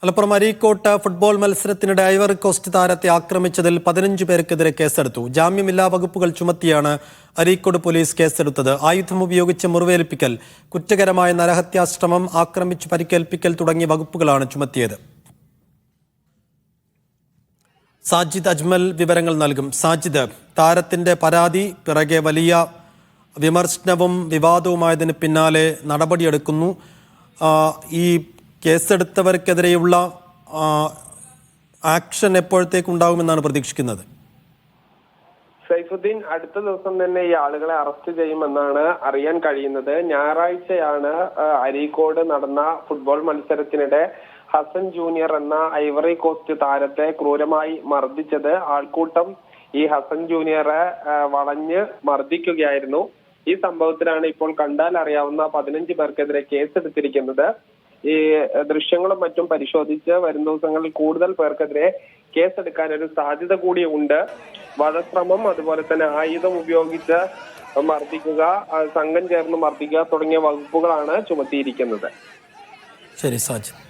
Malappuram അരീക്കോട്ട് football മത്സരത്തിനിടെ Ivory Coast താരത്തെ ആക്രമിച്ചതിൽ 15 പേർക്കെതിരെ കേസെടുത്തു. ജാമ്യമില്ലാ വകുപ്പുകൾ ചുമത്തിയാണ് അരീക്കോട് പോലീസ് കേസെടുത്തത്. ആയുധം ഉപയോഗിച്ച് മുറിവേൽപ്പിക്കൽ, കുറ്റകരമായ നരഹത്യാശ്രമം, ആക്രമിച്ച് പരിക്കേൽപ്പിക്കൽ തുടങ്ങിയ വകുപ്പുകളാണ് ചുമത്തിയത്. സാജിദ് അജ്മൽ വിവരങ്ങൾ നൽകും. സാജിദ്, താരത്തിന്റെ പരാതി പിറകെ വലിയ വിമർശനവും വിവാദവുമായതിന് പിന്നാലെ നടപടിയെടുക്കുന്നു. ഈ കേസെടുത്തവർക്കെതിരെയുള്ള ആക്ഷൻ എപ്പോഴത്തേക്കുണ്ടാകുമെന്നാണ് പ്രതീക്ഷിക്കുന്നത്? സൈഫുദ്ദീൻ, അടുത്ത ദിവസം തന്നെ ഈ ആളുകളെ അറസ്റ്റ് ചെയ്യുമെന്നാണ് അറിയാൻ കഴിയുന്നത്. ഞായറാഴ്ചയാണ് അരീക്കോട് നടന്ന ഫുട്ബോൾ മത്സരത്തിനിടെ ഹസൻ ജൂനിയർ എന്ന ഐവറി കോസ്റ്റ് താരത്തെ ക്രൂരമായി മർദ്ദിച്ചത്. ആൾക്കൂട്ടം ഈ ഹസൻ ജൂനിയറെ വളഞ്ഞ് മർദ്ദിക്കുകയായിരുന്നു. ഈ സംഭവത്തിലാണ് ഇപ്പോൾ കണ്ടാൽ അറിയാവുന്ന 15 പേർക്കെതിരെ കേസെടുത്തിരിക്കുന്നത്. ഈ ദൃശ്യങ്ങളും മറ്റും പരിശോധിച്ച് വരും ദിവസങ്ങളിൽ കൂടുതൽ പേർക്കെതിരെ കേസെടുക്കാൻ ഒരു സാധ്യത കൂടി ഉണ്ട്. വധശ്രമം, അതുപോലെ തന്നെ ആയുധം ഉപയോഗിച്ച് മർദ്ദിക്കുക, സംഘം ചേർന്ന് മർദ്ദിക്കുക തുടങ്ങിയ വകുപ്പുകളാണ് ചുമത്തിയിരിക്കുന്നത്. ശരി സാജിദ്.